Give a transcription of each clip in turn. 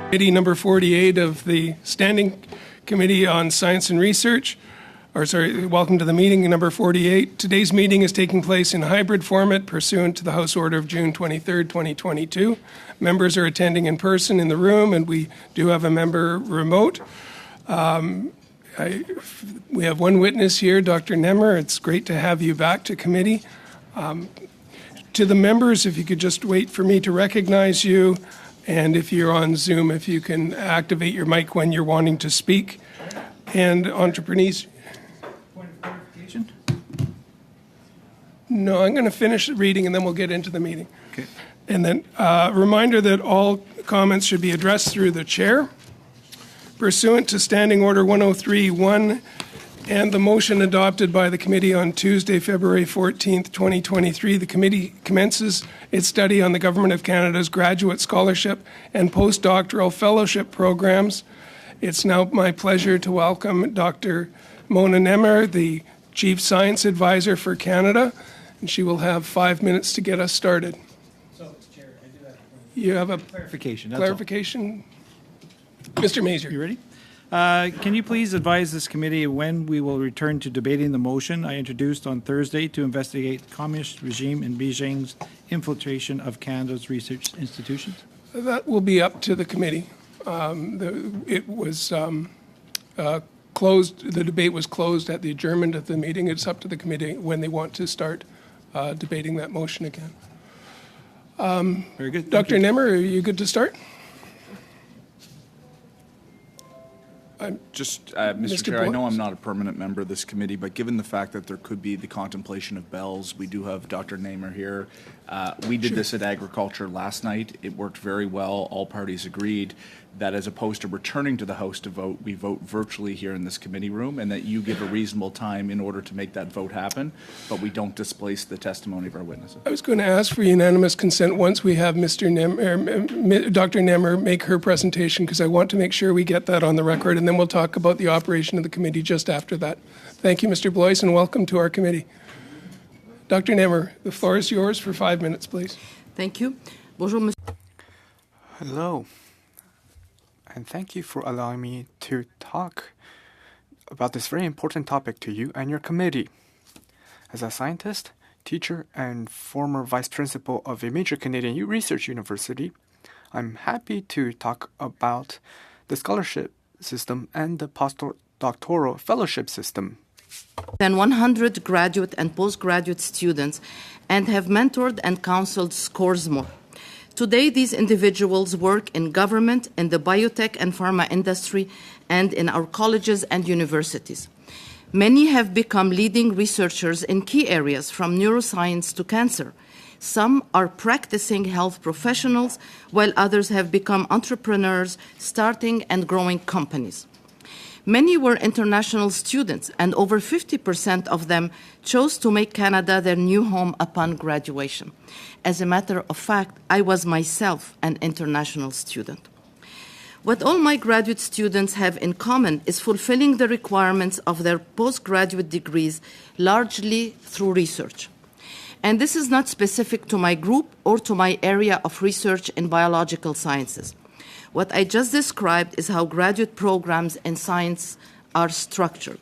Committee number 48 of the Standing Committee on Science and Research. Welcome to the meeting number 48. Today's meeting is taking place in hybrid format pursuant to the House Order of June 23rd, 2022. Members are attending in person in the room, and we do have a member remote. We have one witness here, Dr. Nemmer. It's great to have you back to committee. To the members, if you could just wait for me to recognize you, and if you're on Zoom, if you can activate your mic when you're wanting to speak. And entrepreneurs. Point of clarification? No, I'm going to finish reading and then we'll get into the meeting. Okay. And then reminder that all comments should be addressed through the chair. Pursuant to Standing Order 103.1 and the motion adopted by the committee on Tuesday, February 14th, 2023, the committee commences its study on the Government of Canada's graduate scholarship and postdoctoral fellowship programs. It's now my pleasure to welcome Dr. Mona Nemmer, the Chief Science Advisor for Canada, and she will have 5 minutes to get us started. So, Chair, I do have You have a clarification. clarification? Mr. Mazur. You ready? Can you please advise this committee when we will return to debating the motion I introduced on Thursday to investigate communist regime in Beijing's infiltration of Canada's research institutions? That will be up to the committee. It was closed. The debate was closed at the adjournment of the meeting. It's up to the committee when they want to start debating that motion again. Very good. Dr. Nemmer, are you good to start? Mr. Chair, Boyce. I know I'm not a permanent member of this committee, but given the fact that there could be the contemplation of bells, we do have Dr. Nemmer here. We did this at Agriculture last night. It worked very well. All parties agreed that as opposed to returning to the House to vote, we vote virtually here in this committee room, and that you give a reasonable time in order to make that vote happen, but we don't displace the testimony of our witnesses. I was going to ask for unanimous consent once we have Dr. Nemmer make her presentation, because I want to make sure we get that on the record, and then we'll talk about the operation of the committee just after that. Thank you, Mr. Boyce, and welcome to our committee. Dr. Nemmer, the floor is yours for 5 minutes, please. Thank you. Bonjour, monsieur. Hello, and thank you for allowing me to talk about this very important topic to you and your committee. As a scientist, teacher, and former vice principal of a major Canadian research university, I'm happy to talk about the scholarship system and the postdoctoral fellowship system. Than 100 graduate and postgraduate students and have mentored and counseled scores more. Today, these individuals work in government, in the biotech and pharma industry, and in our colleges and universities. Many have become leading researchers in key areas from neuroscience to cancer. Some are practicing health professionals, while others have become entrepreneurs, starting and growing companies. Many were international students, and over 50% of them chose to make Canada their new home upon graduation. As a matter of fact, I was myself an international student. What all my graduate students have in common is fulfilling the requirements of their postgraduate degrees largely through research. And this is not specific to my group or to my area of research in biological sciences. What I just described is how graduate programs in science are structured.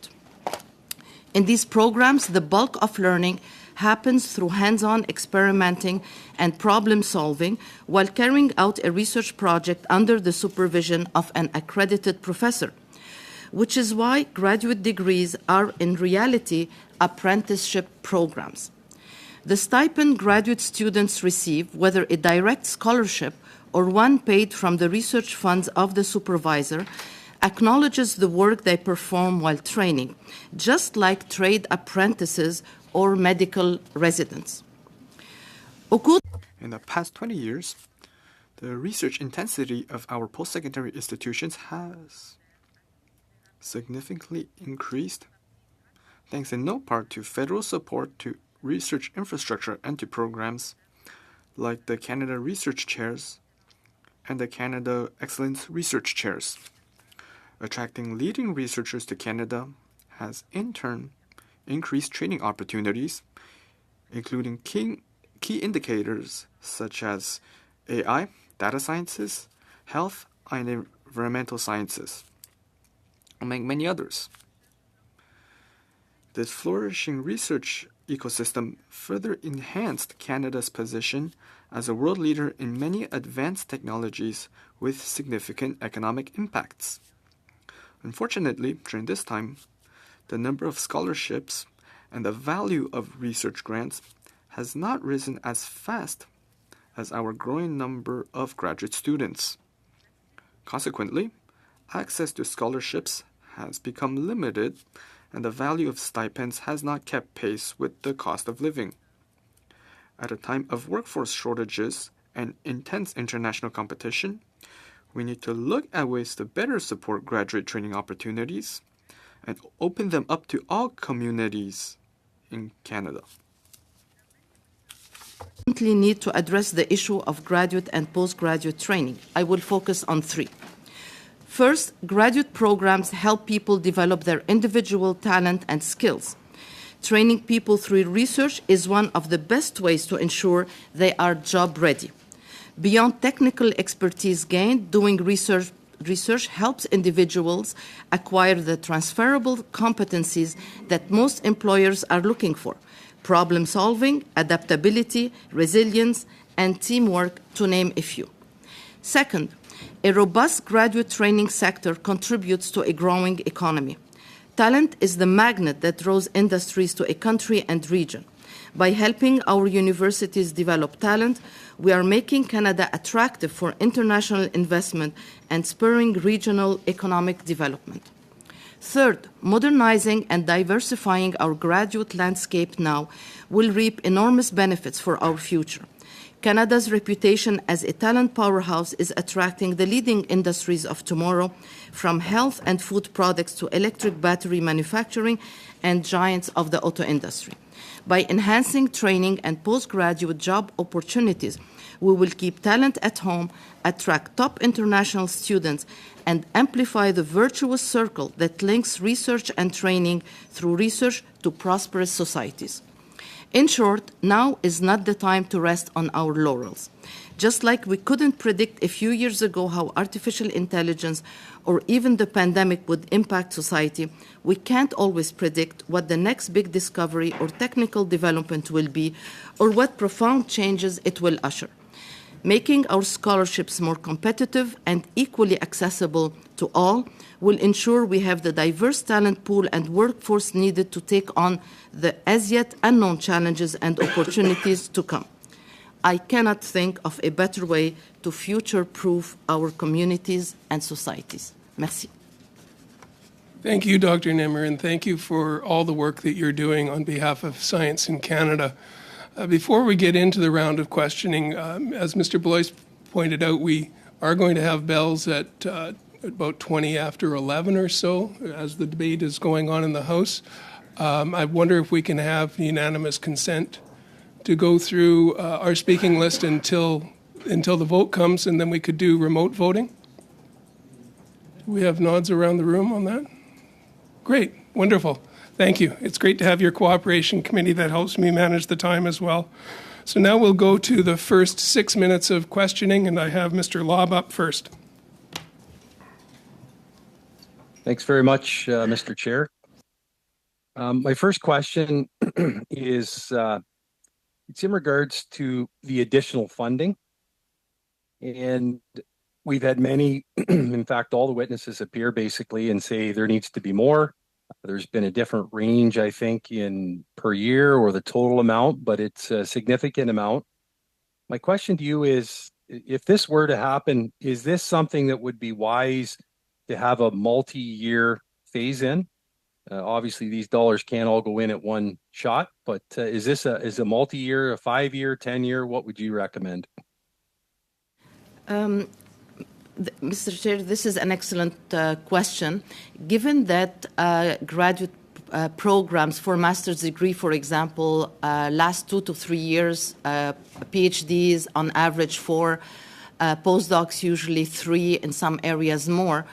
In these programs, the bulk of learning happens through hands-on experimenting and problem solving while carrying out a research project under the supervision of an accredited professor, which is why graduate degrees are in reality apprenticeship programs. The stipend graduate students receive, whether a direct scholarship or one paid from the research funds of the supervisor, acknowledges the work they perform while training, just like trade apprentices or medical residents. In the past 20 years, the research intensity of our post-secondary institutions has significantly increased, thanks in no part to federal support to research infrastructure and to programs like the Canada Research Chairs and the Canada Excellence Research Chairs. Attracting leading researchers to Canada has in turn increased training opportunities, including key indicators such as AI, data sciences, health, and environmental sciences, among many others. This flourishing research ecosystem further enhanced Canada's position as a world leader in many advanced technologies with significant economic impacts. Unfortunately, during this time, the number of scholarships and the value of research grants has not risen as fast as our growing number of graduate students. Consequently, access to scholarships has become limited, and the value of stipends has not kept pace with the cost of living. At a time of workforce shortages and intense international competition, we need to look at ways to better support graduate training opportunities and open them up to all communities in Canada. We need to address the issue of graduate and postgraduate training. I will focus on three. First, graduate programs help people develop their individual talent and skills. Training people through research is one of the best ways to ensure they are job ready. Beyond technical expertise gained, doing research helps individuals acquire the transferable competencies that most employers are looking for: problem solving, adaptability, resilience, and teamwork, to name a few. Second, a robust graduate training sector contributes to a growing economy. Talent is the magnet that draws industries to a country and region. By helping our universities develop talent, we are making Canada attractive for international investment and spurring regional economic development. Third, modernizing and diversifying our graduate landscape now will reap enormous benefits for our future. Canada's reputation as a talent powerhouse is attracting the leading industries of tomorrow, from health and food products to electric battery manufacturing and giants of the auto industry. By enhancing training and postgraduate job opportunities, we will keep talent at home, attract top international students, and amplify the virtuous circle that links research and training through research to prosperous societies. In short, now is not the time to rest on our laurels. Just like we couldn't predict a few years ago how artificial intelligence or even the pandemic would impact society, we can't always predict what the next big discovery or technical development will be, or what profound changes it will usher. Making our scholarships more competitive and equally accessible to all will ensure we have the diverse talent pool and workforce needed to take on the as yet unknown challenges and opportunities to come. I cannot think of a better way to future-proof our communities and societies. Merci. Thank you, Dr. Nimmer, and thank you for all the work that you're doing on behalf of science in Canada. Before we get into the round of questioning, as Mr. Blois pointed out, we are going to have bells at about 20 after 11 or so as the debate is going on in the House. I wonder if we can have unanimous consent to go through our speaking list until the vote comes, and then we could do remote voting. We have nods around the room on that. Great, wonderful. Thank you. It's great to have your cooperation committee that helps me manage the time as well. So now we'll go to the first 6 minutes of questioning, and I have Mr. Lobb up first. Thanks very much, Mr. Chair. My first question is it's in regards to the additional funding. And we've had many, in fact, all the witnesses appear basically and say there needs to be more. There's been a different range, I think, in per year or the total amount, but it's a significant amount. My question to you is, if this were to happen, is this something that would be wise to have a multi-year phase in? Obviously, these dollars can't all go in at one shot, but is a multi-year, a 5-year, 10-year? What would you recommend? Mr. Chair, this is an excellent question. Given that graduate programs for master's degree, for example, last 2 to 3 years, PhDs on average 4, postdocs usually 3, in some areas more,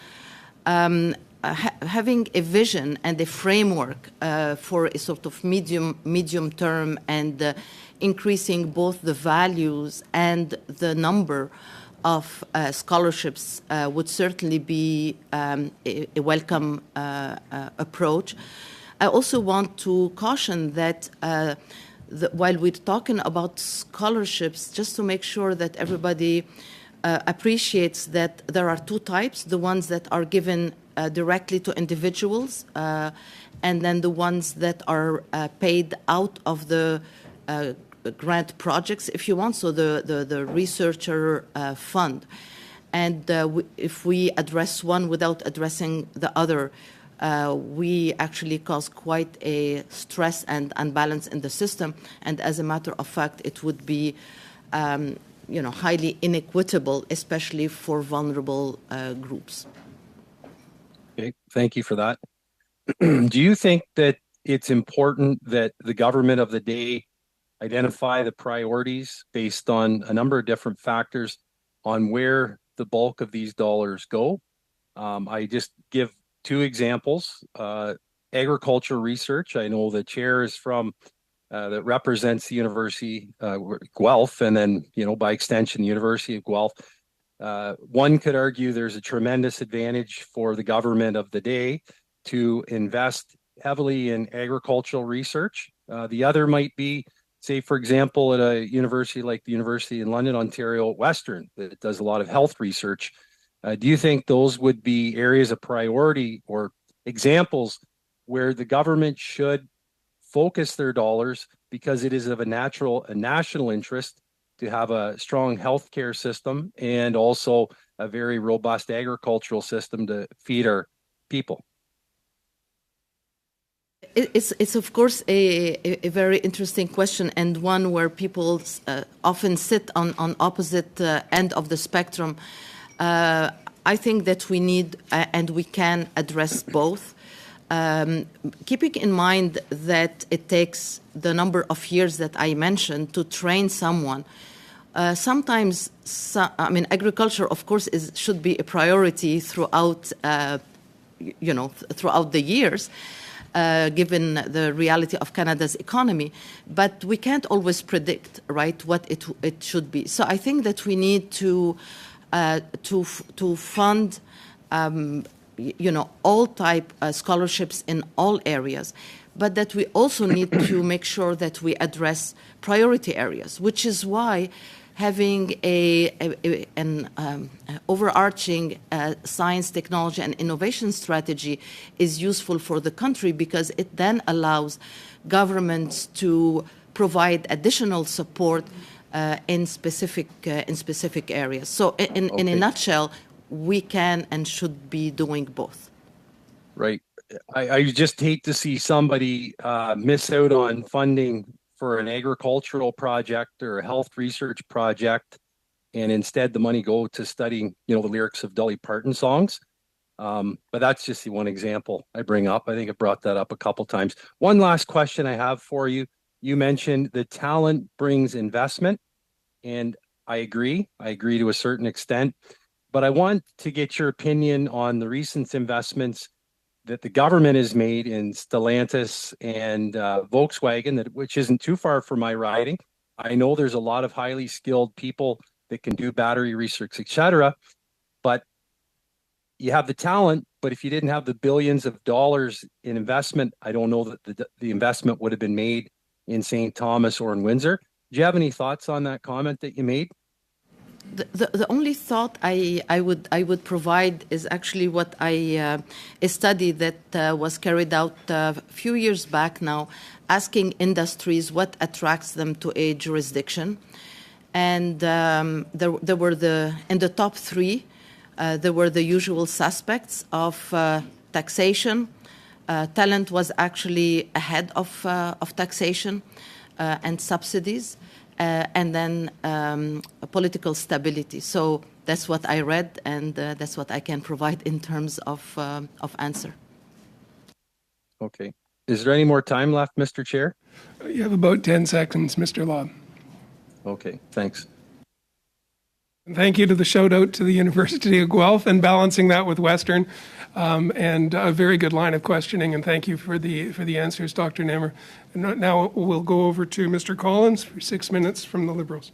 having a vision and a framework for a sort of medium term and increasing both the values and the number of scholarships would certainly be a welcome approach. I also want to caution that while we're talking about scholarships, just to make sure that everybody appreciates that there are two types, the ones that are given directly to individuals, and then the ones that are paid out of the grant projects, if you want, so the researcher fund. And if we address one without addressing the other, we actually cause quite a stress and unbalance in the system. And as a matter of fact, it would be highly inequitable, especially for vulnerable groups. Okay, thank you for that. Do you think that it's important that the government of the day identify the priorities based on a number of different factors on where the bulk of these dollars go? I just give two examples. Agriculture research, I know the chair is from that represents the University Guelph, and then, by extension, the University of Guelph. One could argue there's a tremendous advantage for the government of the day to invest heavily in agricultural research. The other might be, say, for example, at a university like the University in London, Ontario, Western, that does a lot of health research. Do you think those would be areas of priority or examples where the government should focus their dollars because it is of a national interest to have a strong healthcare system and also a very robust agricultural system to feed our people? It's of course a very interesting question, and one where people often sit on opposite end of the spectrum. I think that we need and we can address both. Keeping in mind that it takes the number of years that I mentioned to train someone. Sometimes, agriculture, of course, should be a priority throughout, throughout the years, given the reality of Canada's economy. But we can't always predict, right, what it should be. So I think that we need to fund, all type scholarships in all areas, but that we also need to make sure that we address priority areas, which is why having an overarching science, technology, and innovation strategy is useful for the country, because it then allows governments to provide additional support in specific areas. So in a nutshell, we can and should be doing both. Right. I just hate to see somebody miss out on funding for an agricultural project or a health research project, and instead the money go to studying, the lyrics of Dolly Parton songs. But that's just the one example I bring up. I think I brought that up a couple times. One last question I have for you. You mentioned the talent brings investment, and I agree to a certain extent, but I want to get your opinion on the recent investments that the government has made in Stellantis and Volkswagen, which isn't too far from my riding. I know there's a lot of highly skilled people that can do battery research, etc. But you have the talent, but if you didn't have the billions of dollars in investment, I don't know that the investment would have been made in St. Thomas or in Windsor. Do you have any thoughts on that comment that you made? The only thought I would provide is actually what a study that was carried out a few years back now, asking industries what attracts them to a jurisdiction, and there were in the top three, there were the usual suspects of taxation. Talent was actually ahead of taxation and subsidies. And then political stability. So that's what I read, and that's what I can provide in terms of answer. Okay. Is there any more time left, Mr. Chair? You have about 10 seconds, Mr. Lobb. Okay, thanks. And thank you to the shout out to the University of Guelph and balancing that with Western, and a very good line of questioning. And thank you for the answers, Dr. Nemmer. And now we'll go over to Mr. Collins for 6 minutes from the Liberals.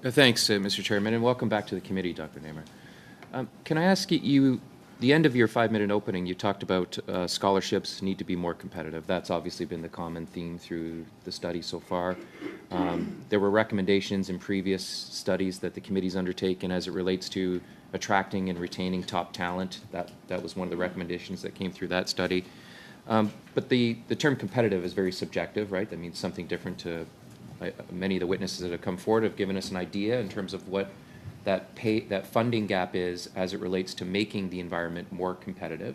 Thanks, Mr. Chairman, and welcome back to the committee, Dr. Namer. Can I ask you, the end of your 5-minute opening, you talked about scholarships need to be more competitive. That's obviously been the common theme through the study so far. There were recommendations in previous studies that the committee's undertaken as it relates to attracting and retaining top talent. That was one of the recommendations that came through that study. But the term competitive is very subjective, right? That means something different to many of the witnesses that have come forward have given us an idea in terms of what that funding gap is as it relates to making the environment more competitive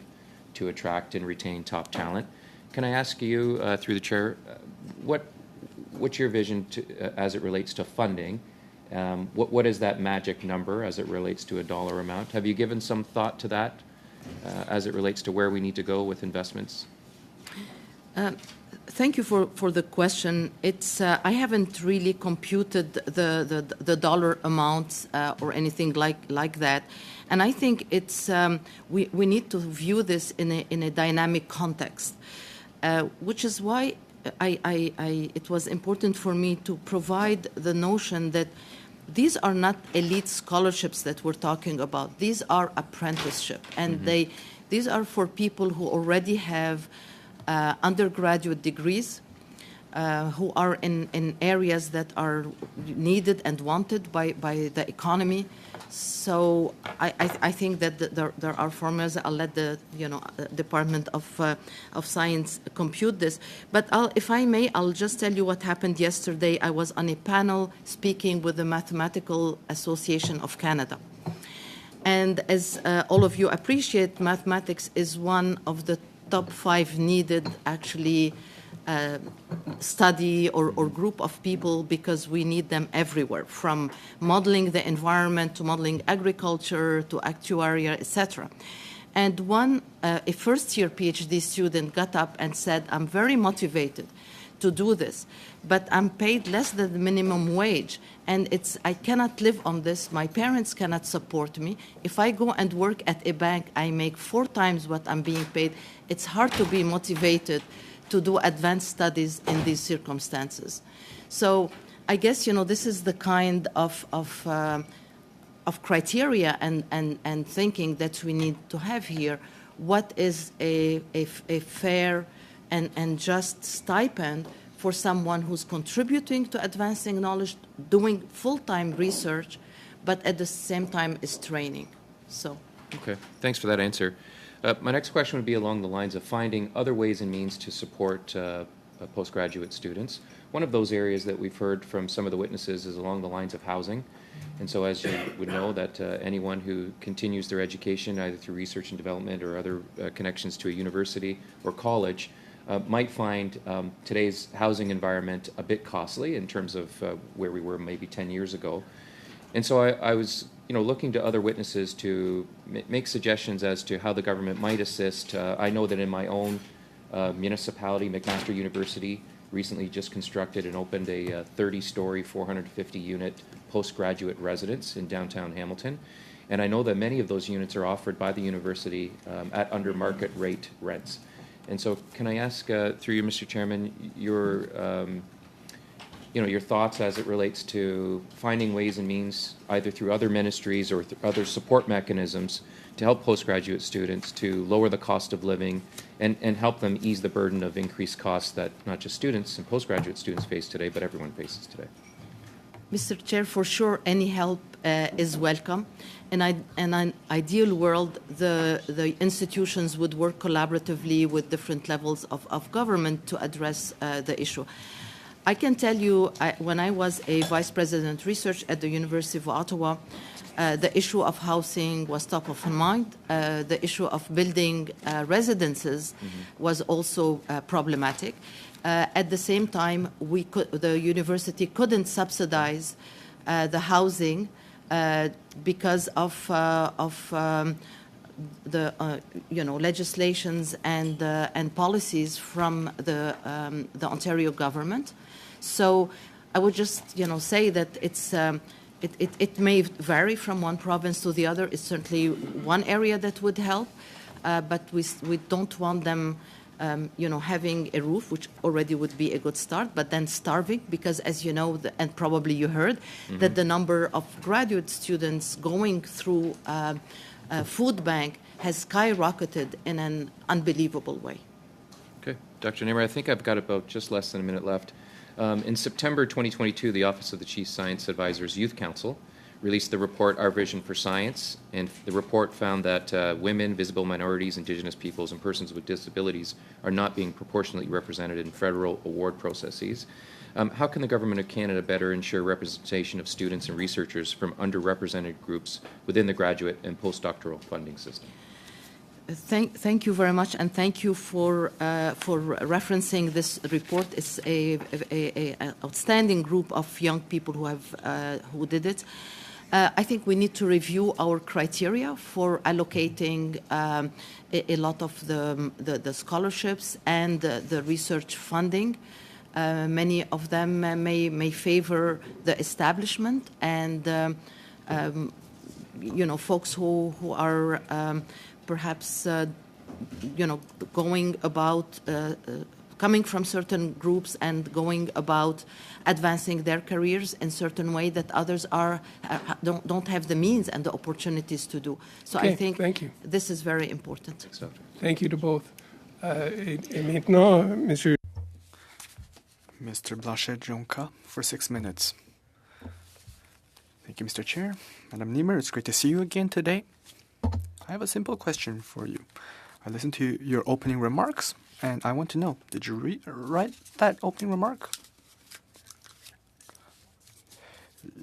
to attract and retain top talent. Can I ask you, through the chair, what's your vision as it relates to funding? What is that magic number as it relates to a dollar amount? Have you given some thought to that as it relates to where we need to go with investments? Thank you for the question. It's I haven't really computed the dollar amounts or anything like that, and I think it's we need to view this in a dynamic context, which is why it was important for me to provide the notion that these are not elite scholarships that we're talking about. These are apprenticeship, and these are for people who already have undergraduate degrees, who are in areas that are needed and wanted by the economy. So I think that there are formulas. I'll let the Department of Science compute this. But if I may, I'll just tell you what happened yesterday. I was on a panel speaking with the Mathematical Association of Canada. And as all of you appreciate, mathematics is one of the top 5 needed actually study or group of people, because we need them everywhere, from modeling the environment to modeling agriculture to actuaria, etc. And a first-year PhD student got up and said, I'm very motivated to do this, but I'm paid less than the minimum wage, and I cannot live on this. My parents cannot support me. If I go and work at a bank, I make 4 times what I'm being paid. It's hard to be motivated to do advanced studies in these circumstances. So I guess this is the kind of criteria and thinking that we need to have here. What is a fair and just stipend for someone who's contributing to advancing knowledge, doing full-time research, but at the same time is training? So. Okay, thanks for that answer. My next question would be along the lines of finding other ways and means to support postgraduate students. One of those areas that we've heard from some of the witnesses is along the lines of housing. And so, as you would know, that anyone who continues their education either through research and development or other connections to a university or college might find today's housing environment a bit costly in terms of where we were maybe 10 years ago. And so I was looking to other witnesses to make suggestions as to how the government might assist. I know that in my own municipality, McMaster University recently just constructed and opened a 30-story, 450-unit postgraduate residence in downtown Hamilton. And I know that many of those units are offered by the university at under market rate rents. And so can I ask, through you, Mr. Chairman, your thoughts as it relates to finding ways and means, either through other ministries or other support mechanisms, to help postgraduate students to lower the cost of living and help them ease the burden of increased costs that not just students and postgraduate students face today, but everyone faces today? Mr. Chair, for sure, any help is welcome. In an ideal world, the institutions would work collaboratively with different levels of government to address the issue. I can tell you, when I was a vice president research at the University of Ottawa, the issue of housing was top of mind. The issue of building residences was also problematic. At the same time, the university couldn't subsidize the housing because of the legislations and policies from the Ontario government. So I would just say that it may vary from one province to the other. It's certainly one area that would help, but we don't want them having a roof, which already would be a good start, but then starving, because as you know, and probably you heard, that the number of graduate students going through food bank has skyrocketed in an unbelievable way. Okay. Dr. Namer, I think I've got about just less than a minute left. In September 2022, the Office of the Chief Science Advisor's Youth Council released the report Our Vision for Science, and the report found that women, visible minorities, Indigenous peoples, and persons with disabilities are not being proportionately represented in federal award processes. How can the Government of Canada better ensure representation of students and researchers from underrepresented groups within the graduate and postdoctoral funding system? Thank you very much, and thank you for referencing this report. It's a outstanding group of young people who did it. I think we need to review our criteria for allocating a lot of the scholarships and the research funding. Many of them may favor the establishment and folks who are perhaps going about coming from certain groups and going about advancing their careers in certain way that others don't have the means and the opportunities to do. So Okay, I think thank you. this is very important. Thanks, Doctor. Thank you to both. Et maintenant, Monsieur. Mr. Blanchet-Jonca for 6 minutes. Thank you, Mr. Chair. Madam Niemer, it's great to see you again today. I have a simple question for you. I listened to your opening remarks, and I want to know, did you write that opening remark?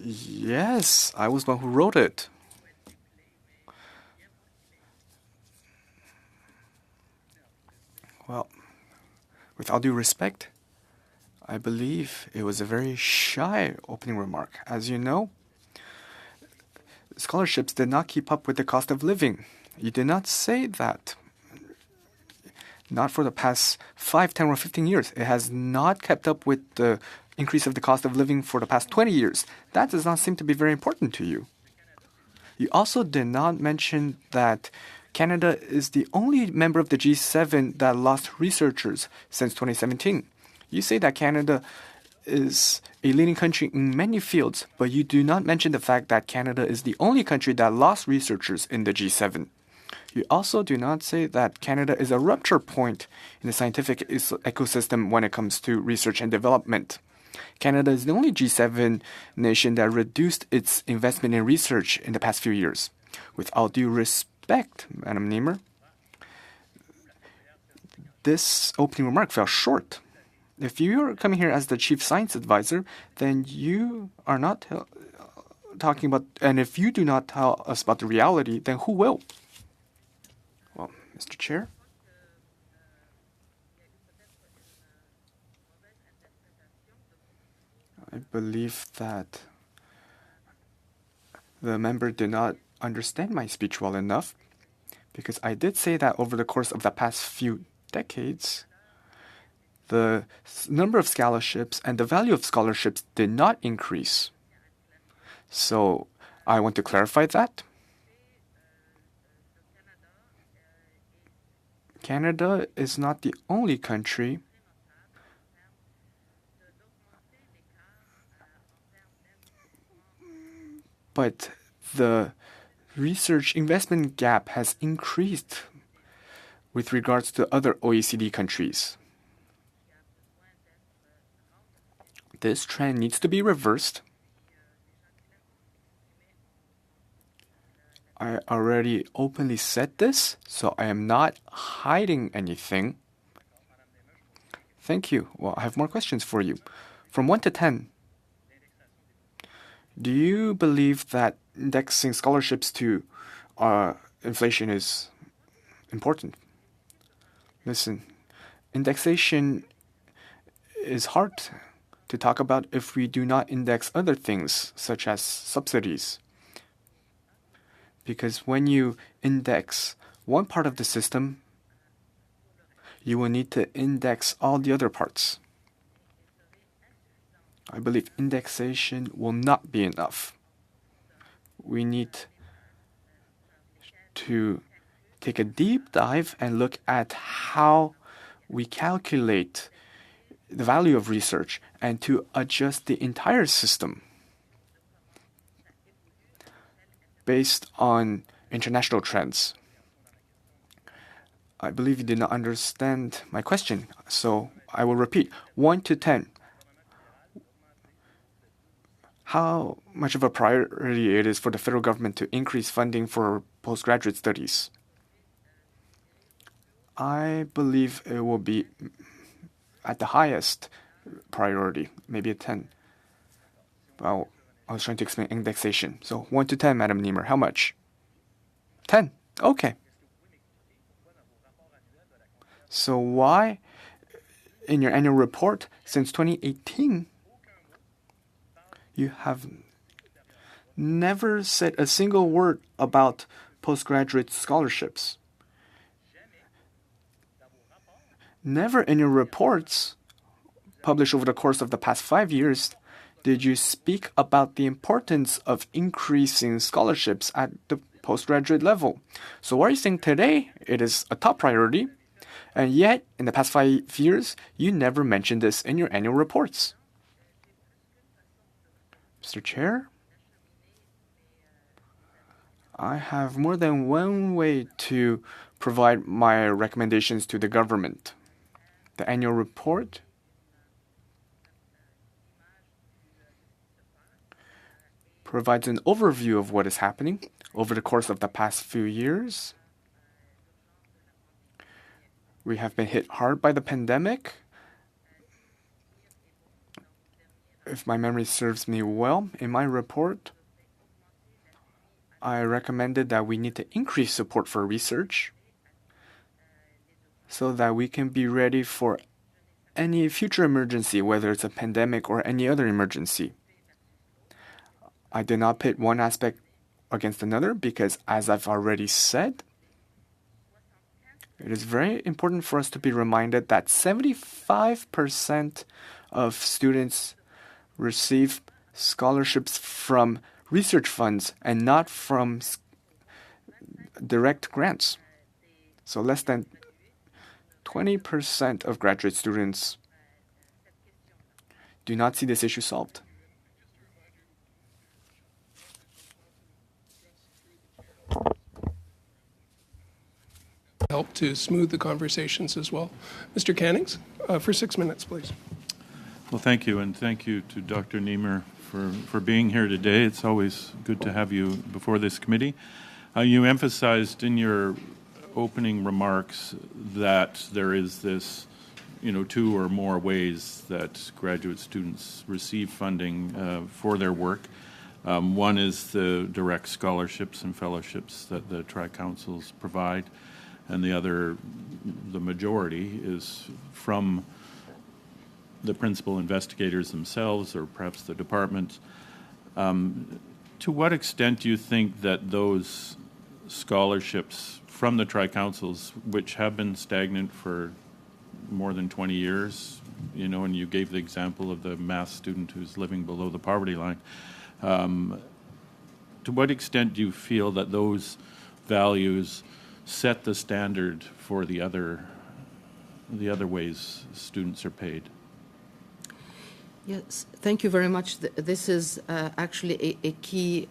Yes, I was the one who wrote it. Well, with all due respect, I believe it was a very shy opening remark. As you know, scholarships did not keep up with the cost of living. You did not say that. Not for the past 5, 10, or 15 years. It has not kept up with the increase of the cost of living for the past 20 years. That does not seem to be very important to you. You also did not mention that Canada is the only member of the G7 that lost researchers since 2017. You say that Canada is a leading country in many fields, but you do not mention the fact that Canada is the only country that lost researchers in the G7. You also do not say that Canada is a rupture point in the scientific ecosystem when it comes to research and development. Canada is the only G7 nation that reduced its investment in research in the past few years. With all due respect, Madam Niemer, this opening remark fell short. If you're coming here as the chief science advisor, then you are not talking about, and if you do not tell us about the reality, then who will? Well, Mr. Chair? I believe that the member did not understand my speech well enough, because I did say that over the course of the past few decades, the number of scholarships and the value of scholarships did not increase. So I want to clarify that. Canada is not the only country but the research investment gap has increased with regards to other OECD countries. This trend needs to be reversed. I already openly said this, so I am not hiding anything. Thank you. Well, I have more questions for you. From 1 to 10, do you believe that indexing scholarships to inflation is important? Listen, indexation is hard to talk about if we do not index other things, such as subsidies. Because when you index one part of the system, you will need to index all the other parts. I believe indexation will not be enough. We need to take a deep dive and look at how we calculate the value of research and to adjust the entire system based on international trends. I believe you did not understand my question, so I will repeat. 1 to 10. How much of a priority it is for the federal government to increase funding for postgraduate studies? I believe it will be at the highest priority, maybe a 10. Well, I was trying to explain indexation. So 1 to 10, Madam Niemer, how much? 10. Okay. So why, in your annual report, since 2018, you have never said a single word about postgraduate scholarships? Never in your reports published over the course of the past 5 years did you speak about the importance of increasing scholarships at the postgraduate level. So why are you saying today it is a top priority, and yet in the past 5 years you never mentioned this in your annual reports? Mr. Chair, I have more than one way to provide my recommendations to the government. The annual report provides an overview of what is happening over the course of the past few years. We have been hit hard by the pandemic. If my memory serves me well, in my report, I recommended that we need to increase support for research so that we can be ready for any future emergency, whether it's a pandemic or any other emergency. I did not pit one aspect against another because, as I've already said, it is very important for us to be reminded that 75% of students receive scholarships from research funds and not from direct grants. So less than 20% of graduate students do not see this issue solved. Help to smooth the conversations as well. Mr. Cannings, for 6 minutes, please. Well, thank you, and thank you to Dr. Niemer for being here today. It's always good to have you before this committee. You emphasized in your opening remarks that there is this, 2 or more ways that graduate students receive funding for their work. One is the direct scholarships and fellowships that the tri-councils provide, and the other, the majority, is from the principal investigators themselves or perhaps the department. To what extent do you think that those scholarships from the tri-councils, which have been stagnant for more than 20 years, and you gave the example of the math student who's living below the poverty line, to what extent do you feel that those values set the standard for the other ways students are paid? Yes, thank you very much. This is actually a key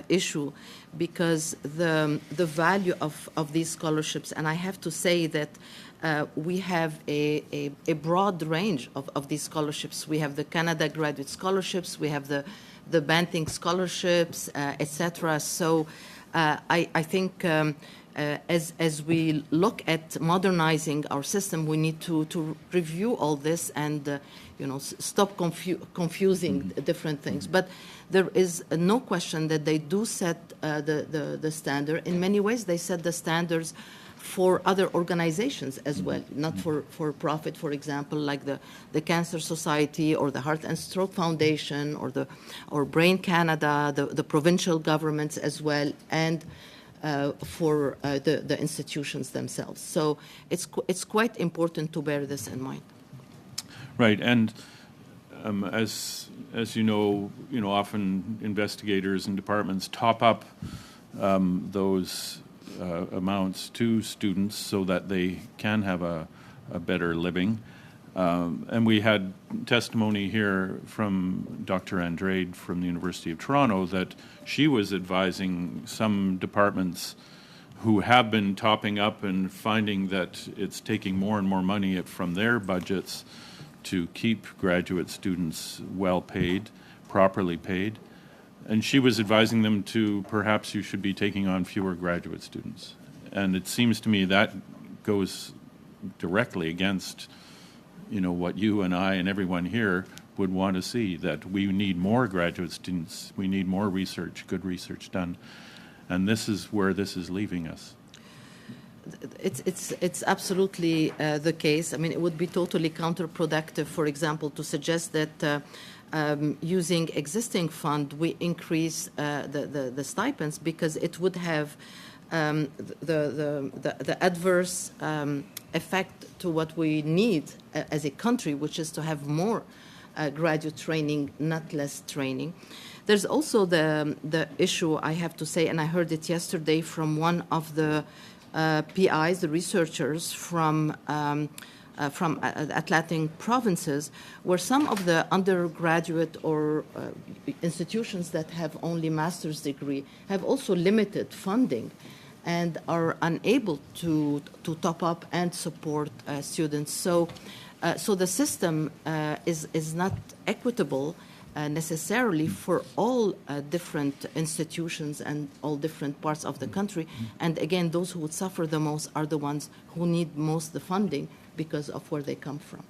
issue, because the value of these scholarships, and I have to say that we have a broad range of these scholarships. We have the Canada Graduate Scholarships, we have the Banting Scholarships, etc. So I think as we look at modernizing our system, we need to review all this and stop confusing different things. But there is no question that they do set the standard. In many ways, they set the standards for other organizations as well, not for profit, for example, like the Cancer Society or the Heart and Stroke Foundation or Brain Canada, the provincial governments as well, and for the institutions themselves. So it's quite important to bear this in mind. Right, and as you know, often investigators and departments top up those amounts to students so that they can have a a better living. And we had testimony here from Dr. Andrade from the University of Toronto that she was advising some departments who have been topping up and finding that it's taking more and more money from their budgets to keep graduate students well paid, properly paid. And she was advising them to perhaps you should be taking on fewer graduate students. And it seems to me that goes directly against, you know, what you and I and everyone here would want to see, that we need more graduate students, we need more research, good research done. And this is where this is leaving us. It's absolutely the case. I mean, it would be totally counterproductive, for example, to suggest that using existing fund, we increase the stipends, because it would have the adverse effect to what we need as a country, which is to have more graduate training, not less training. There's also the issue, I have to say, and I heard it yesterday from one of the PIs, the researchers from Atlantic provinces, where some of the undergraduate or institutions that have only master's degree have also limited funding and are unable to top up and support students. So the system is not equitable necessarily for all different institutions and all different parts of the country. And again, those who would suffer the most are the ones who need most the funding because of where they come from.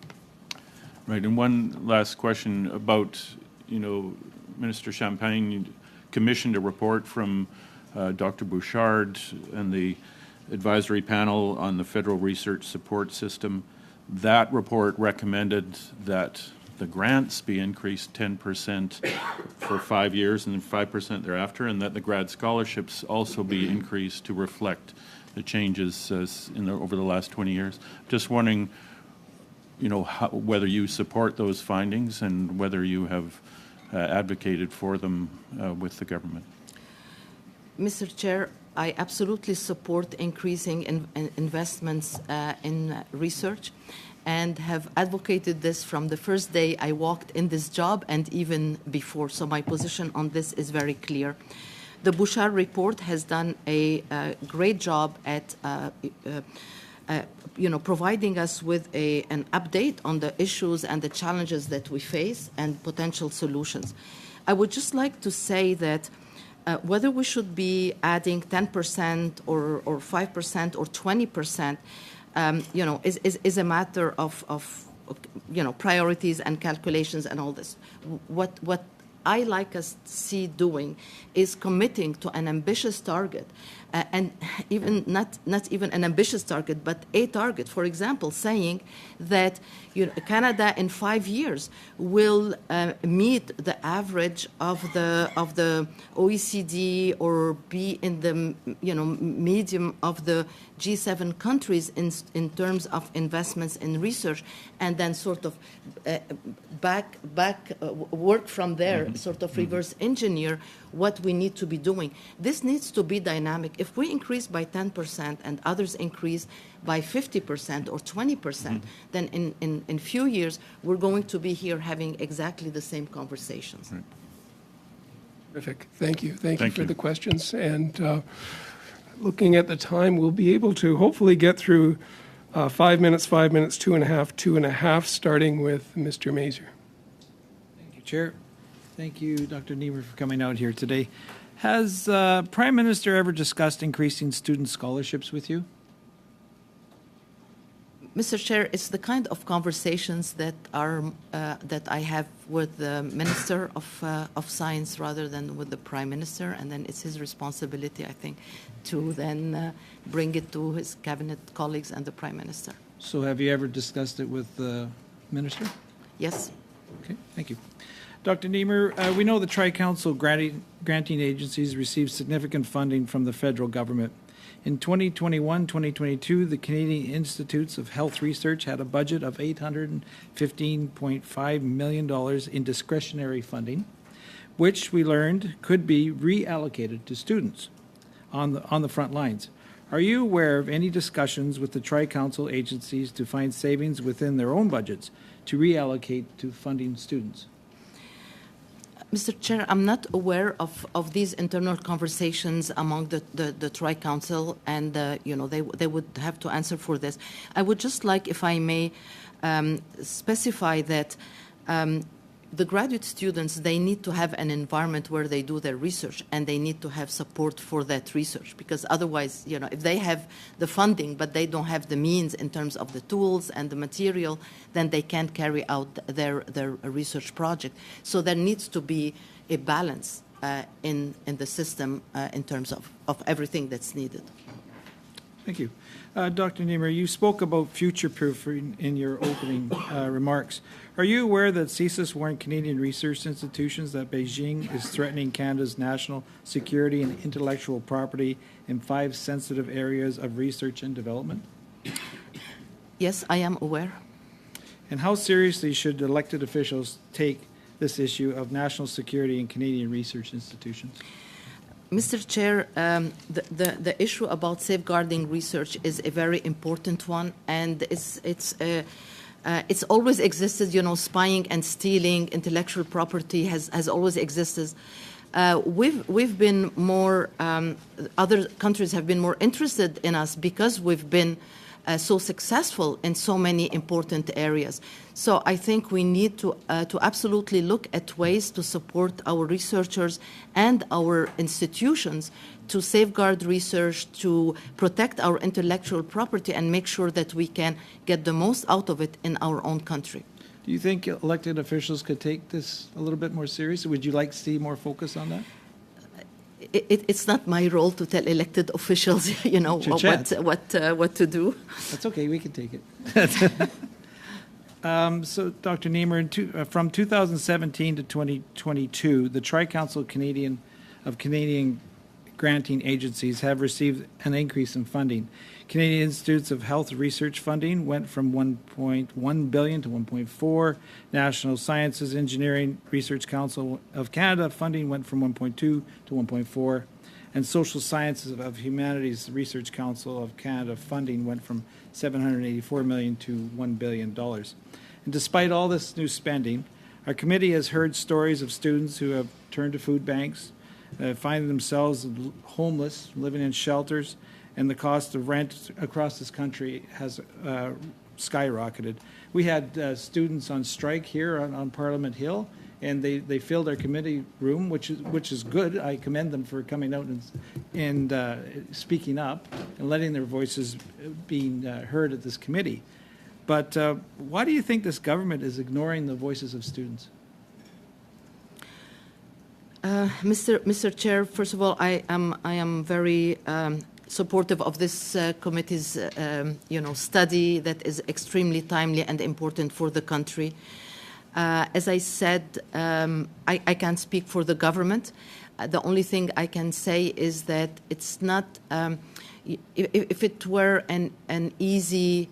Right, and one last question about, you know, Minister Champagne commissioned a report from Dr. Bouchard and the advisory panel on the federal research support system. That report recommended that the grants be increased 10% for 5 years and then 5% thereafter, and that the grad scholarships also be increased to reflect the changes over the last 20 years. Just wondering, you know, whether you support those findings and whether you have advocated for them with the government. Mr. Chair, I absolutely support increasing investments in research, and have advocated this from the first day I walked in this job and even before. So my position on this is very clear. The Bouchard report has done a great job at providing us with an update on the issues and the challenges that we face and potential solutions. I would just like to say that whether we should be adding 10% or 5% or 20%, is a matter of priorities and calculations and all this. What I like us to see doing is committing to an ambitious target, and even not even an ambitious target, but a target. For example, saying that Canada in 5 years will meet the average of the OECD or be in the medium of the G7 countries in terms of investments in research, and then sort of back work from there, sort of reverse engineer what we need to be doing. This needs to be dynamic. If we increase by 10% and others increase by 50% or 20%, then in few years we're going to be here having exactly the same conversations. Right. Terrific. Thank you. Thank you for the questions. And looking at the time, we'll be able to hopefully get through 5 minutes, 2.5, 2.5, starting with Mr. Mazur. Thank you, Chair. Thank you, Dr. Niemer, for coming out here today. Has Prime Minister ever discussed increasing student scholarships with you? Mr. Chair, it's the kind of conversations that I have with the Minister of Science rather than with the Prime Minister, and then it's his responsibility, I think, to then bring it to his cabinet colleagues and the Prime Minister. So have you ever discussed it with the Minister? Yes. Okay, thank you. Dr. Niemer, we know the Tri-Council granting agencies receive significant funding from the federal government. In 2021-2022, the Canadian Institutes of Health Research had a budget of $815.5 million in discretionary funding, which we learned could be reallocated to students on the front lines. Are you aware of any discussions with the Tri-Council agencies to find savings within their own budgets to reallocate to funding students? Mr. Chair, I'm not aware of these internal conversations among the Tri-Council, and they would have to answer for this. I would just like, if I may, specify that the graduate students, they need to have an environment where they do their research, and they need to have support for that research, because otherwise, if they have the funding but they don't have the means in terms of the tools and the material, then they can't carry out their research project. So there needs to be a balance in the system in terms of everything that's needed. Thank you. Dr. Niemer, you spoke about future-proofing in your opening remarks. Are you aware that CSIS warned Canadian research institutions that Beijing is threatening Canada's national security and intellectual property in 5 sensitive areas of research and development? Yes, I am aware. And how seriously should elected officials take this issue of national security in Canadian research institutions? Mr. Chair, the issue about safeguarding research is a very important one, and it's always existed. Spying and stealing intellectual property has always existed. We've been more. Other countries have been more interested in us because we've been so successful in so many important areas. So I think we need to absolutely look at ways to support our researchers and our institutions to safeguard research, to protect our intellectual property, and make sure that we can get the most out of it in our own country. Do you think elected officials could take this a little bit more seriously? Would you like to see more focus on that? It's not my role to tell elected officials, what to do. That's okay. We can take it. So, Dr. Niemer, from 2017 to 2022, the Tri-Council Canadian granting agencies have received an increase in funding. Canadian Institutes of Health Research funding went from $1.1 billion to $1.4. National Sciences Engineering Research Council of Canada funding went from $1.2 to $1.4. And Social Sciences of Humanities Research Council of Canada funding went from $784 million to $1 billion. And despite all this new spending, our committee has heard stories of students who have turned to food banks, finding themselves homeless, living in shelters, and the cost of rent across this country has skyrocketed. We had students on strike here on Parliament Hill, and they filled our committee room, which is good. I commend them for coming out and speaking up and letting their voices being heard at this committee. But why do you think this government is ignoring the voices of students? Mr. Chair, first of all, I am very supportive of this committee's study that is extremely timely and important for the country. As I said, I can't speak for the government. The only thing I can say is that it's not. If it were an easy,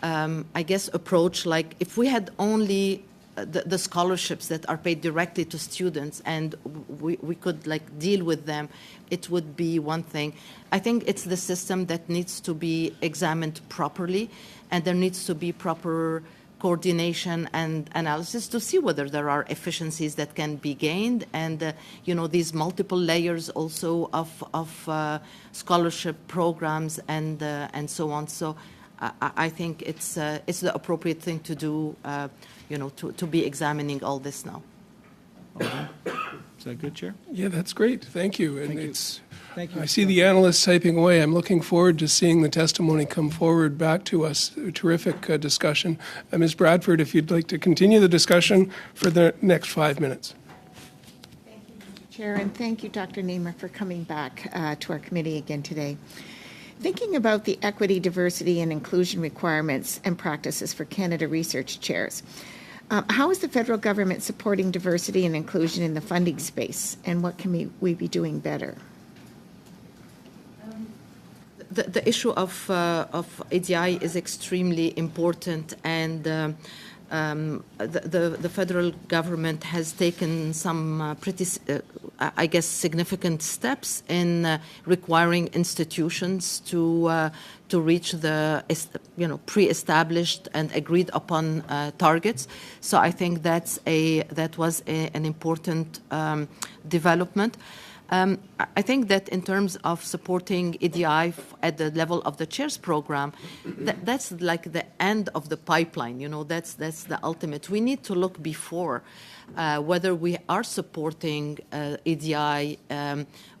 I guess, approach, like if we had only the scholarships that are paid directly to students and we could deal with them, it would be one thing. I think it's the system that needs to be examined properly, and there needs to be proper coordination and analysis to see whether there are efficiencies that can be gained, and these multiple layers also of scholarship programs and so on. So I think it's the appropriate thing to do, to be examining all this now. Okay. Is that good, Chair? Yeah, that's great. Thank you. And Thank you. I see the analysts typing away. I'm looking forward to seeing the testimony come forward back to us. A terrific discussion. Ms. Bradford, if you'd like to continue the discussion for the next 5 minutes. Thank you, Mr. Chair, and thank you, Dr. Niemer, for coming back to our committee again today. Thinking about the equity, diversity, and inclusion requirements and practices for Canada Research Chairs, how is the federal government supporting diversity and inclusion in the funding space, and what can we be doing better? The issue of ADI is extremely important, and the federal government has taken some pretty I guess, significant steps in requiring institutions to reach the pre-established and agreed upon targets. So I think that was an important development. I think that in terms of supporting EDI at the level of the chairs program, that's like the end of the pipeline. That's the ultimate. We need to look before whether we are supporting EDI,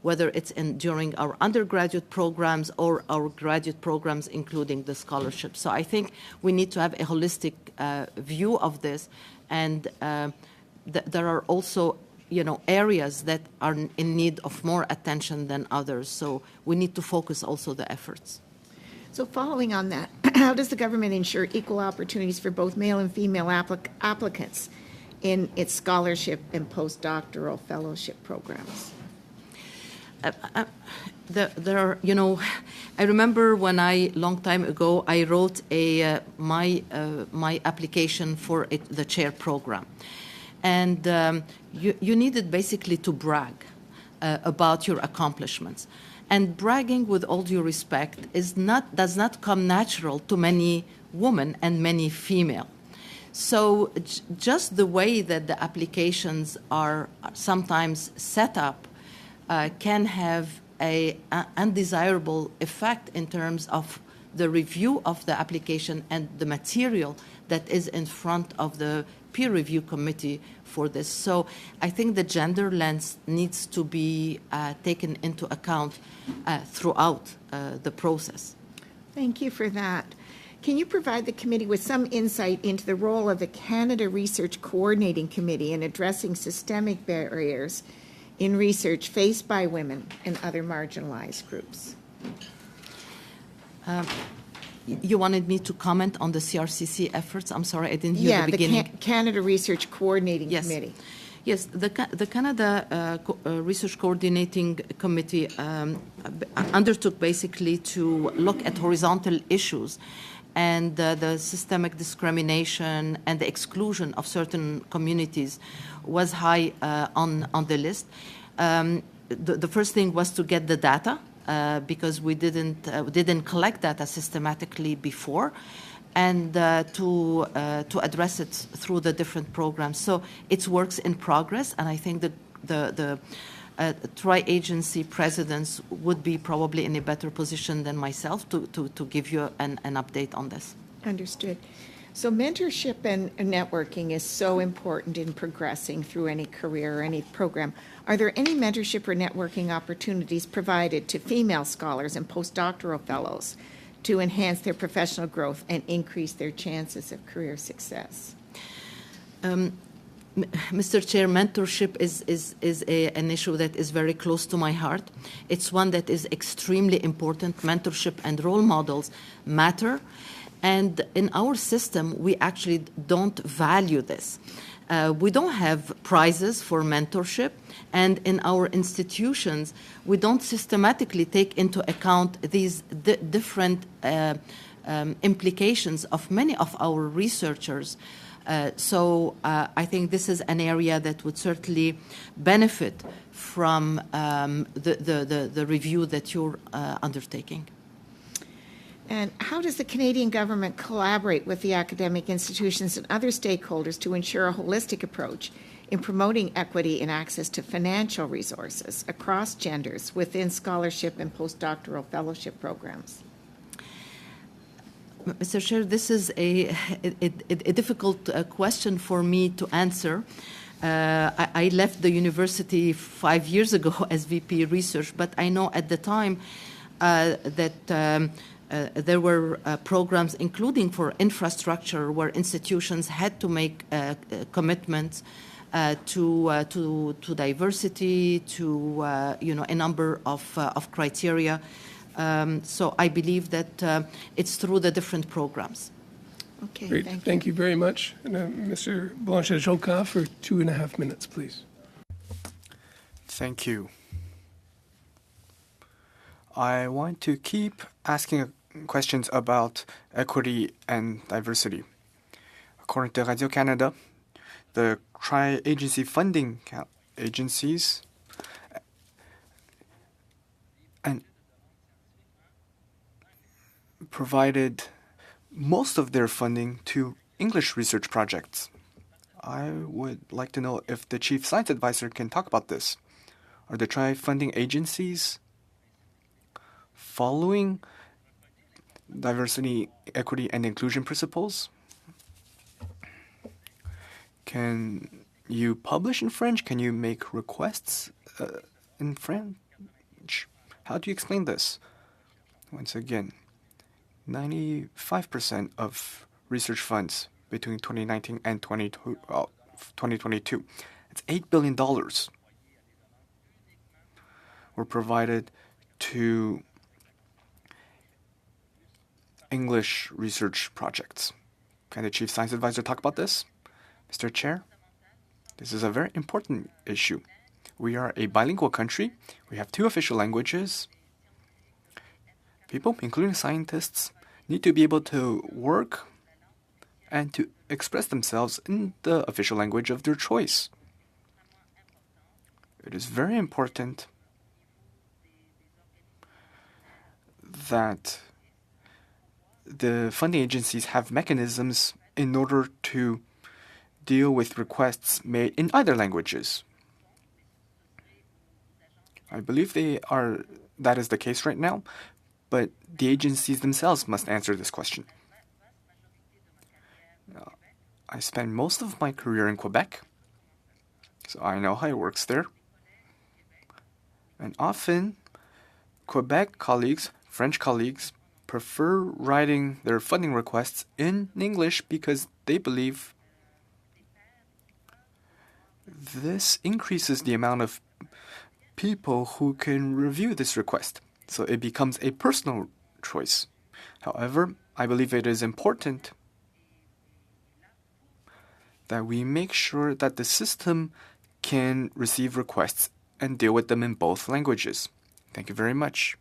whether it's during our undergraduate programs or our graduate programs, including the scholarship. So I think we need to have a holistic view of this, and there are also areas that are in need of more attention than others. So we need to focus also the efforts. So following on that, how does the government ensure equal opportunities for both male and female applicants in its scholarship and postdoctoral fellowship programs? There are, I remember when long time ago, I wrote my application for the chair program. And you needed basically to brag about your accomplishments. And bragging, with all due respect, does not come natural to many women and many female. So just the way that the applications are sometimes set up can have an undesirable effect in terms of the review of the application and the material that is in front of the peer review committee for this. So I think the gender lens needs to be taken into account throughout the process. Thank you for that. Can you provide the committee with some insight into the role of the Canada Research Coordinating Committee in addressing systemic barriers in research faced by women and other marginalized groups? You wanted me to comment on the CRCC efforts? I'm sorry, I didn't hear the beginning. The Canada Research Coordinating Committee. Yes, the Canada Research Coordinating Committee undertook basically to look at horizontal issues, and the systemic discrimination and the exclusion of certain communities was high on the list. The first thing was to get the data, because we didn't collect data systematically before, and to address it through the different programs. So it's works in progress, and I think that the tri-agency presidents would be probably in a better position than myself to give you an update on this. Understood. So mentorship and networking is so important in progressing through any career or any program. Are there any mentorship or networking opportunities provided to female scholars and postdoctoral fellows to enhance their professional growth and increase their chances of career success? Mr. Chair, mentorship is an issue that is very close to my heart. It's one that is extremely important. Mentorship and role models matter. And in our system, we actually don't value this. We don't have prizes for mentorship, and in our institutions, we don't systematically take into account these different implications of many of our researchers. So I think this is an area that would certainly benefit from the review that you're undertaking. And how does the Canadian government collaborate with the academic institutions and other stakeholders to ensure a holistic approach in promoting equity and access to financial resources across genders within scholarship and postdoctoral fellowship programs? Mr. Chair, this is a difficult question for me to answer. I left the university 5 years ago as VP Research, but I know at the time that there were programs, including for infrastructure, where institutions had to make commitments to diversity, to a number of criteria. So I believe that it's through the different programs. Okay, Great. Thank you very much. And, Mr. Blanchet-Jolka for 2.5 minutes, please. Thank you. I want to keep asking questions about equity and diversity. According to Radio-Canada, the tri-agency funding agencies and provided most of their funding to English research projects. I would like to know if the Chief Science Advisor can talk about this. Are the tri-funding agencies following diversity, equity, and inclusion principles? Can you publish in French? Can you make requests in French? How do you explain this? Once again, 95% of research funds between 2019 and 2022, it's $8 billion, were provided to English research projects. Can the Chief Science Advisor talk about this? Mr. Chair, this is a very important issue. We are a bilingual country. We have 2 official languages. People, including scientists, need to be able to work and to express themselves in the official language of their choice. It is very important that the funding agencies have mechanisms in order to deal with requests made in either languages. I believe that is the case right now, but the agencies themselves must answer this question. I spent most of my career in Quebec, so I know how it works there. And often, Quebec colleagues, French colleagues, prefer writing their funding requests in English because they believe this increases the amount of people who can review this request. So it becomes a personal choice. However, I believe it is important that we make sure that the system can receive requests and deal with them in both languages. Thank you very much.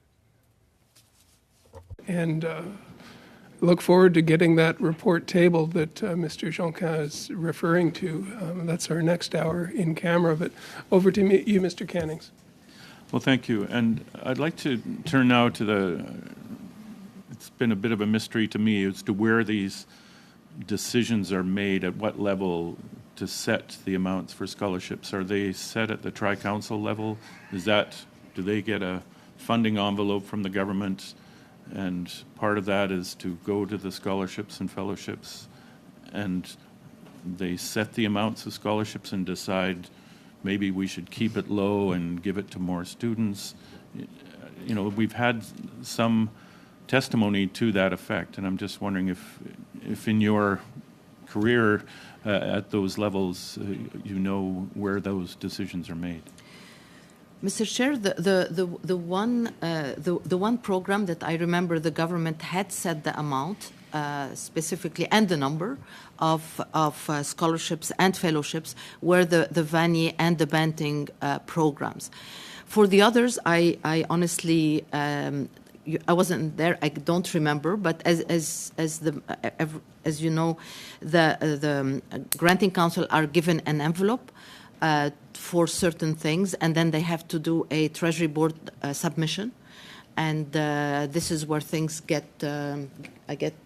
And look forward to getting that report tabled that Mr. Jonquin is referring to. That's our next hour in camera. But over to you, Mr. Cannings. Well, thank you. And I'd like to turn now to it's been a bit of a mystery to me as to where these decisions are made, at what level to set the amounts for scholarships. Are they set at the tri-council level? Do they get a funding envelope from the government? And part of that is to go to the scholarships and fellowships, and they set the amounts of scholarships and decide maybe we should keep it low and give it to more students. You know, we've had some testimony to that effect, and I'm just wondering if in your career at those levels, you know where those decisions are made. Mr. Chair, the one program that I remember the government had set the amount specifically and the number of scholarships and fellowships were the Vanier and the Banting programs. For the others, I honestly I wasn't there. I don't remember. But as you know, the granting council are given an envelope for certain things, and then they have to do a Treasury Board submission, and this is where things get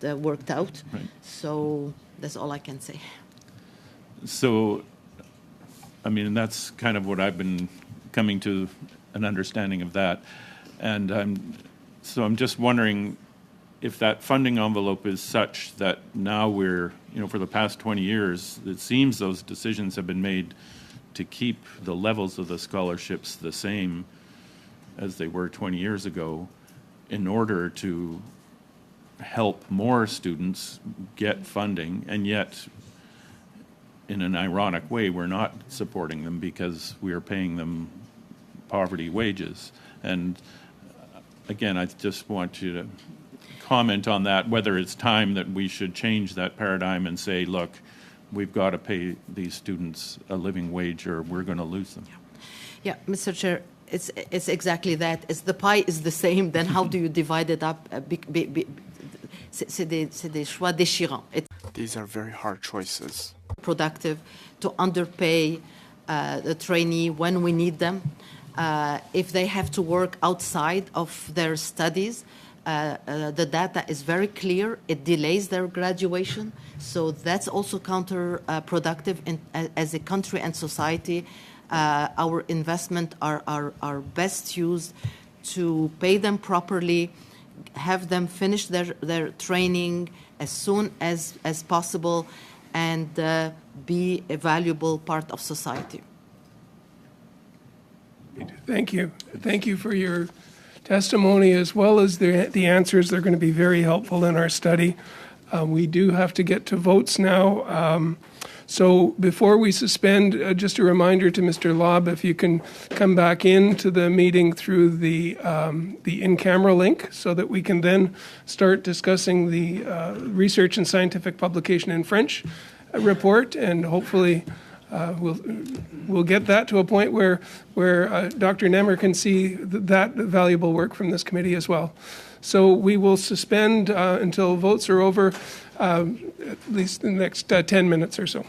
worked out. Right. So that's all I can say. So, I mean, that's kind of what I've been coming to an understanding of that, and I'm just wondering if that funding envelope is such that now we're, for the past 20 years, it seems those decisions have been made to keep the levels of the scholarships the same as they were 20 years ago in order to help more students get funding, and yet in an ironic way we're not supporting them because we are paying them poverty wages. And again, I just want you to comment on that, whether it's time that we should change that paradigm and say, look, we've got to pay these students a living wage or we're going to lose them. Yeah, Mr. Chair, it's exactly that. If the pie is the same, then how do you divide it up? C'est des choix déchirants. These are very hard choices. Productive to underpay the trainee when we need them. If they have to work outside of their studies, the data is very clear. It delays their graduation. So that's also counterproductive as a country and society. Our investment are best used to pay them properly, have them finish their training as soon as possible, and be a valuable part of society. Thank you. Thank you for your testimony as well as the answers. They're going to be very helpful in our study. We do have to get to votes now. So before we suspend, just a reminder to Mr. Lobb, if you can come back into the meeting through the in-camera link so that we can then start discussing the research and scientific publication in French report, and hopefully we'll get that to a point where Dr. Nemmer can see that valuable work from this committee as well. So we will suspend until votes are over, at least the next 10 minutes or so.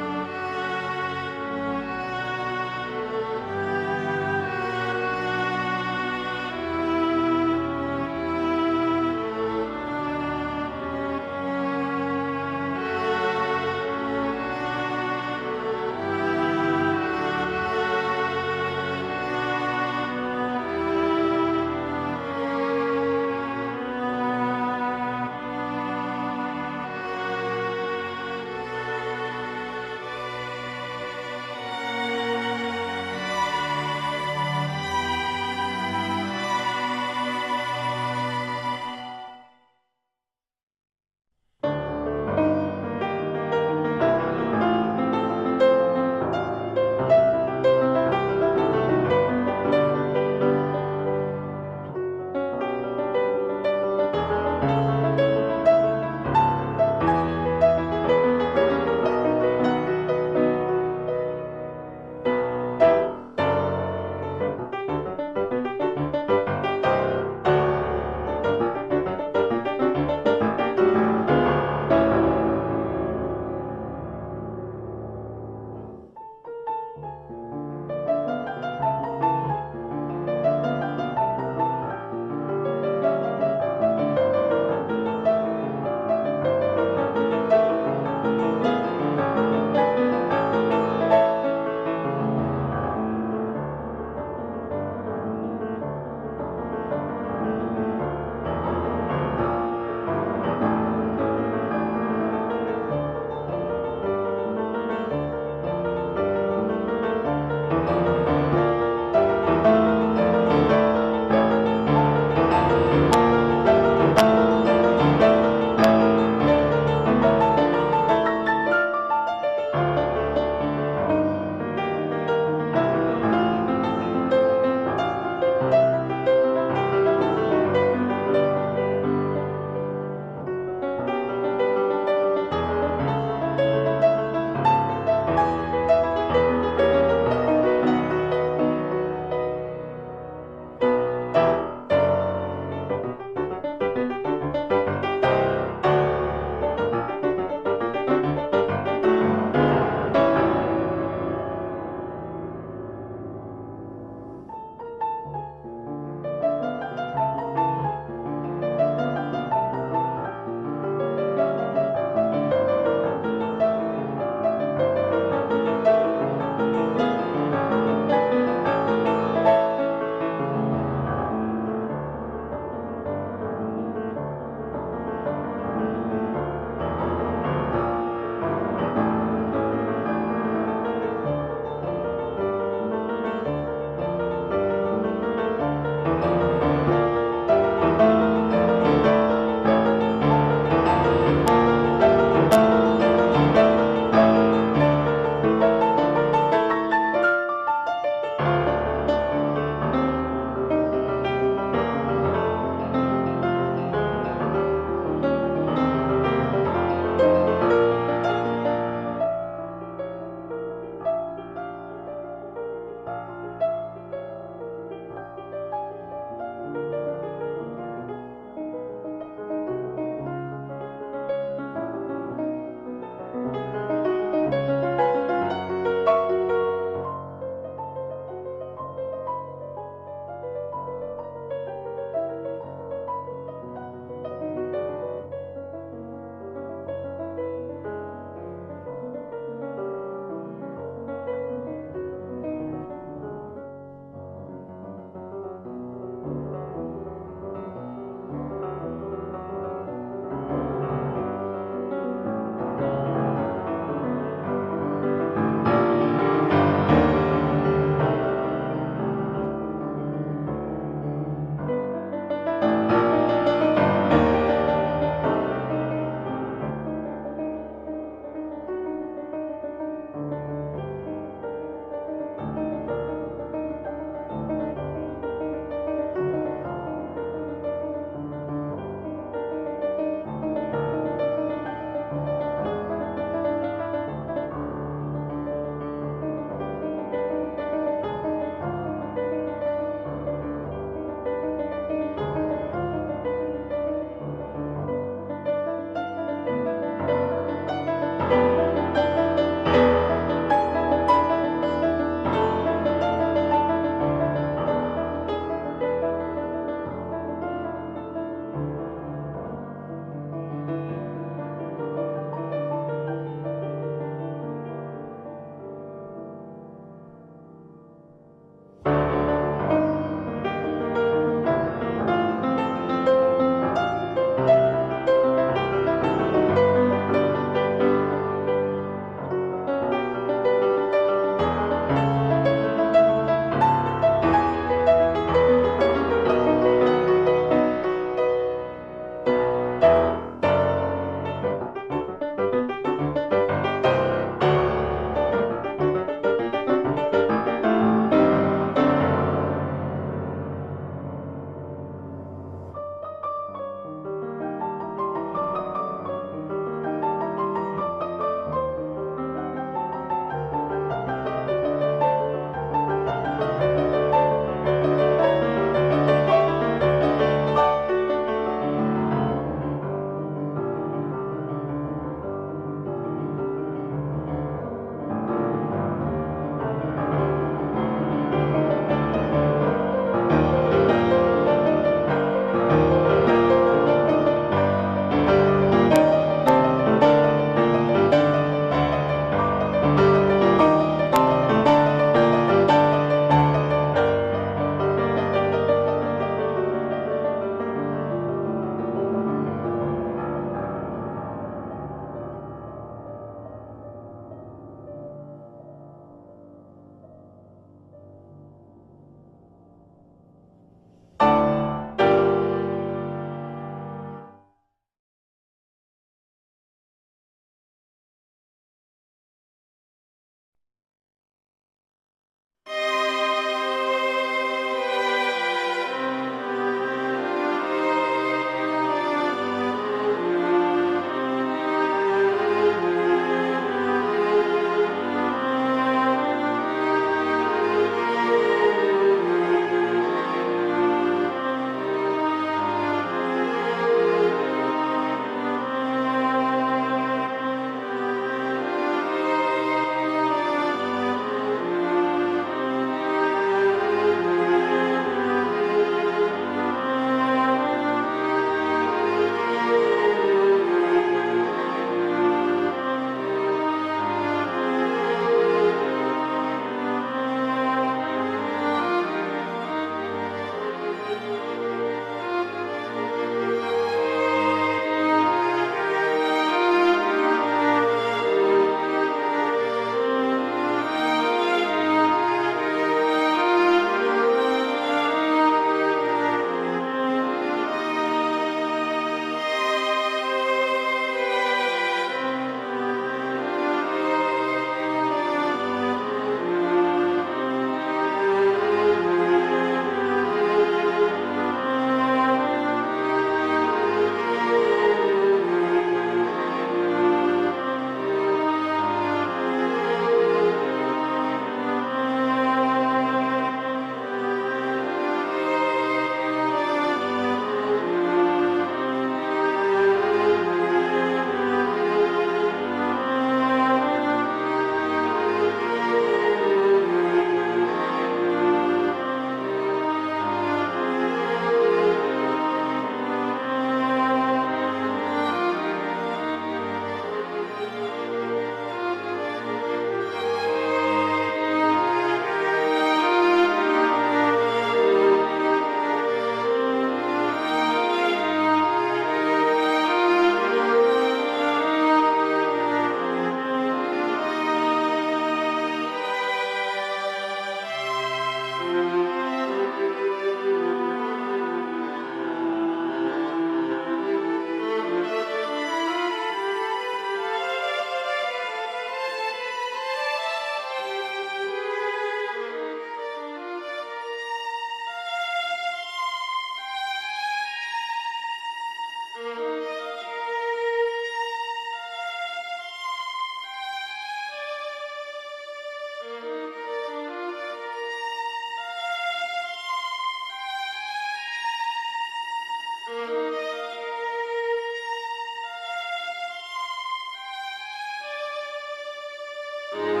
you.